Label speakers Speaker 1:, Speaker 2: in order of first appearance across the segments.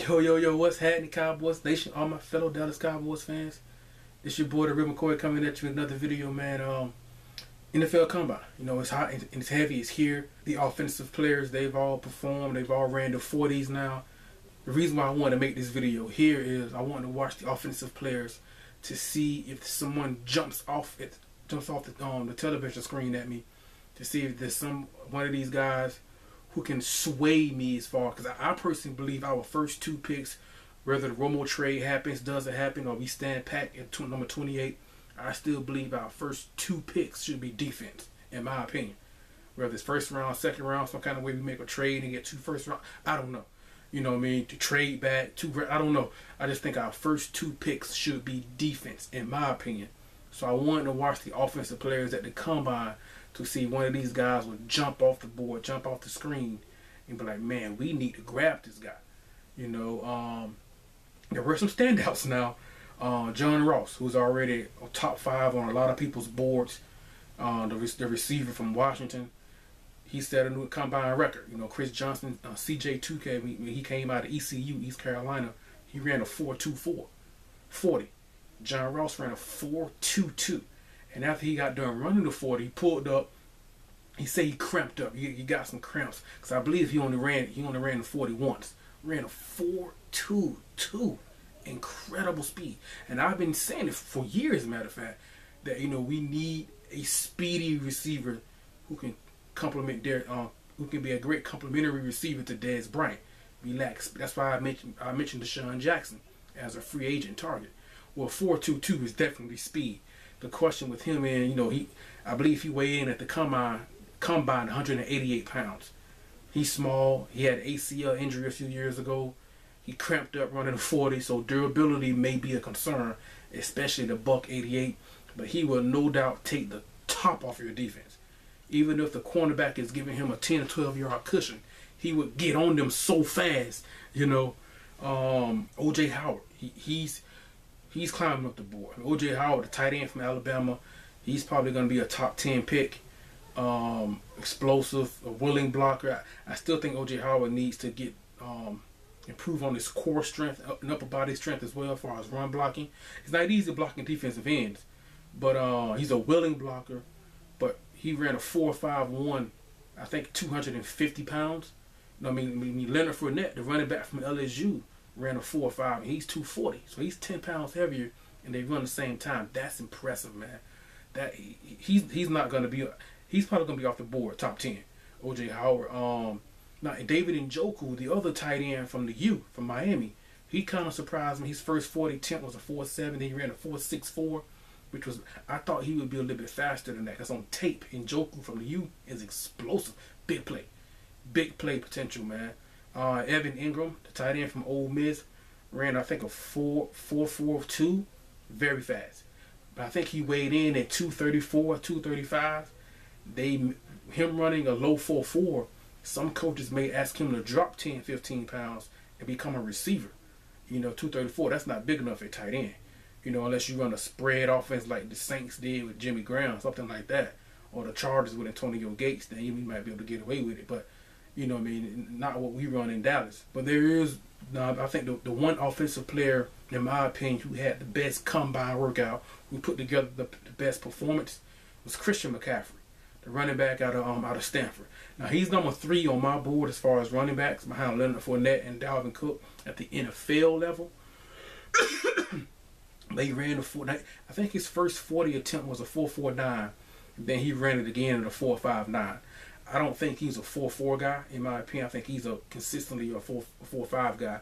Speaker 1: Yo, what's happening, Cowboys Nation? All my fellow Dallas Cowboys fans. It's your boy, the Real McCoy, coming at you with another video, man. NFL Combine. You know, it's hot and it's heavy. It's here. The offensive players, they've all performed. They've all ran the 40s now. The reason why I want to make this video here is I want to watch the offensive players to see if someone jumps off the television screen at me, to see if there's one of these guys who can sway me as far, because I personally believe our first two picks, whether the Romo trade doesn't happen, or we stand pat at number 28, I still believe our first two picks should be defense, in my opinion. Whether it's first round, second round, some kind of way we make a trade and get two first round, I don't know. You know what I mean? To trade back, I don't know. I just think our first two picks should be defense, in my opinion. So I wanted to watch the offensive players at the Combine to see one of these guys would jump off the board, jump off the screen, and be like, man, we need to grab this guy. You know, there were some standouts now. John Ross, who's already a top 5 on a lot of people's boards, the receiver from Washington, he set a new Combine record. You know, Chris Johnson, CJ2K, when he came out of ECU, East Carolina, he ran a 4.24 40. John Ross ran a 4.22. And after he got done running the 40, he pulled up. He said he cramped up. He got some cramps, because I believe he only ran the 40 once. Ran a 4.22. Incredible speed. And I've been saying it for years, as a matter of fact, that, you know, we need a speedy receiver who can complement who can be a great complementary receiver to Dez Bryant. Relax. That's why I mentioned Deshaun Jackson as a free agent target. Well, 4.22 is definitely speed. The question with him, and you know, I believe he weighed in at the combine 188 pounds. He's small. He had an ACL injury a few years ago. He cramped up running the 40, so durability may be a concern, especially the buck 88. But he will no doubt take the top off your defense. Even if the cornerback is giving him a 10 or 12 yard cushion, he would get on them so fast. You know, O.J. Howard, he's climbing up the board. O.J. Howard, the tight end from Alabama, he's probably going to be a top 10 pick. Explosive, a willing blocker. I still think O.J. Howard needs to get improve on his core strength and upper body strength as well, as far as run blocking. It's not easy blocking defensive ends, but he's a willing blocker. But he ran a 4.51, I think 250 pounds. You know what I mean? Leonard Fournette, the running back from LSU, ran a 4.5, and he's 240, so he's 10 pounds heavier, and they run the same time. That's impressive, man. That he's not gonna be. He's probably gonna be off the board, top 10. O.J. Howard. Now David Njoku, the other tight end from the U from Miami, he kind of surprised me. His first 40 attempt was a 4.7. He ran a 4.64, which was, I thought he would be a little bit faster than that. That's on tape. Njoku from the U is explosive, big play potential, man. Evan Engram, the tight end from Ole Miss, ran, I think, a 4.42, very fast. But I think he weighed in at 234, 235. Him running a low 4.4, some coaches may ask him to drop 10, 15 pounds and become a receiver. You know, 234, that's not big enough at tight end. You know, unless you run a spread offense like the Saints did with Jimmy Graham, something like that. Or the Chargers with Antonio Gates, then you might be able to get away with it. But you know what I mean? Not what we run in Dallas. But there is, I think the one offensive player, in my opinion, who had the best combine workout, who put together the best performance, was Christian McCaffrey, the running back out of Stanford. Now, he's number 3 on my board as far as running backs, behind Leonard Fournette and Dalvin Cook at the NFL level. But he ran I think his first 40 attempt was a 4.49. Then he ran it again at a 4.59. I don't think he's a 4.4 guy, in my opinion. I think he's consistently a 4.5 guy.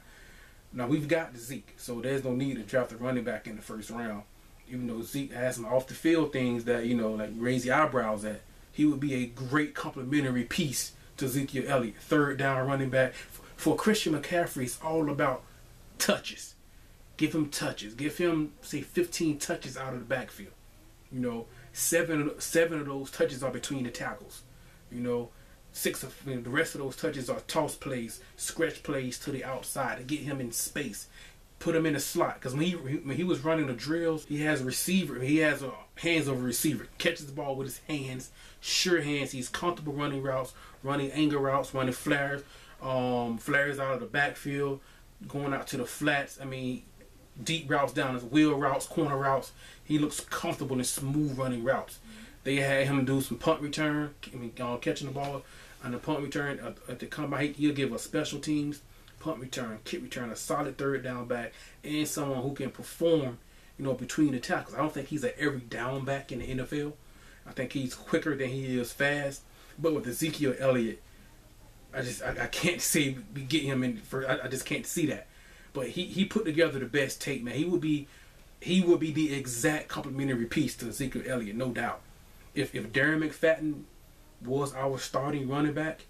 Speaker 1: Now, we've got Zeke, so there's no need to draft a running back in the first round. Even though Zeke has some off-the-field things that, you know, like raise your eyebrows at, he would be a great complementary piece to Ezekiel Elliott, third down running back. For Christian McCaffrey, it's all about touches. Give him touches. Give him, say, 15 touches out of the backfield. You know, seven of those touches are between the tackles. You know, the rest of those touches are toss plays, scratch plays to the outside to get him in space, put him in a slot. Because when he was running the drills, he has a receiver. He has a hands over receiver. Catches the ball with his hands, sure hands. He's comfortable running routes, running angle routes, running flares out of the backfield. going out to the flats. I mean, deep routes down his wheel routes, corner routes. He looks comfortable in smooth running routes. They had him do some punt return, catching the ball on the punt return at the combine. He'll give us special teams, punt return, kick return, a solid third down back, and someone who can perform, between the tackles. I don't think he's an every down back in the NFL. I think he's quicker than he is fast. But with Ezekiel Elliott, I can't see we get him in for. I just can't see that. But he put together the best tape, man. He would be the exact complementary piece to Ezekiel Elliott, no doubt. If Darren McFadden was our starting running back,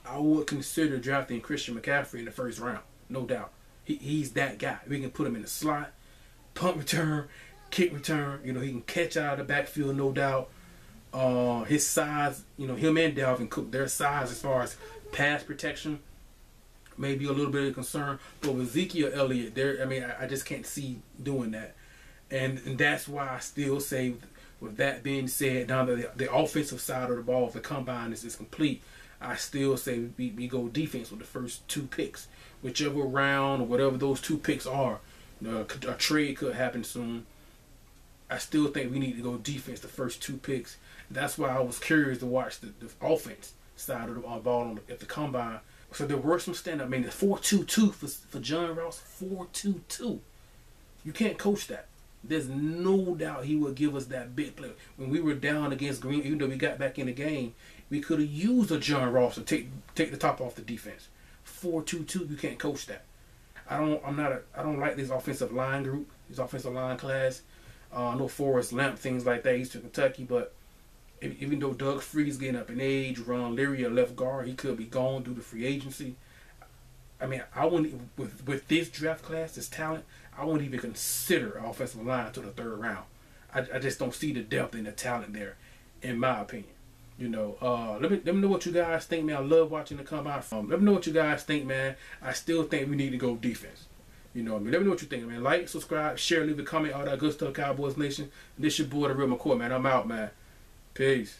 Speaker 1: I would consider drafting Christian McCaffrey in the first round, no doubt. He's that guy. We can put him in the slot, punt return, kick return. He can catch out of the backfield, no doubt. His size, him and Dalvin Cook, their size as far as pass protection may be a little bit of concern. But with Ezekiel Elliott, I just can't see doing that. And that's why I still say, with that being said, now that the offensive side of the ball, if the combine is complete, I still say we go defense with the first 2 picks. Whichever round or whatever those 2 picks are, a trade could happen soon. I still think we need to go defense the first 2 picks. That's why I was curious to watch the offense side of the ball at the combine. So there were some stand-up. I mean, the 4-2-2 for John Ross, 4-2-2. You can't coach that. There's no doubt he would give us that big play. When we were down against Green, even though we got back in the game, we could have used a John Ross to take the top off the defense. 4-2-2, you can't coach that. I don't like this offensive line group, this offensive line class. No Forrest Lamp, things like that. He's to Kentucky, but even though Doug Free's getting up in age, Ron Leary a left guard, he could be gone due to free agency. I mean, I wouldn't with this draft class, this talent, I wouldn't even consider offensive line to the 3rd round. I just don't see the depth and the talent there, in my opinion. Let me know what you guys think, man. I love watching the combine. Let me know what you guys think, man. I still think we need to go defense. Let me know what you think, man. Like, subscribe, share, leave a comment, all that good stuff, Cowboys Nation. This your boy, The Real McCoy, man. I'm out, man. Peace.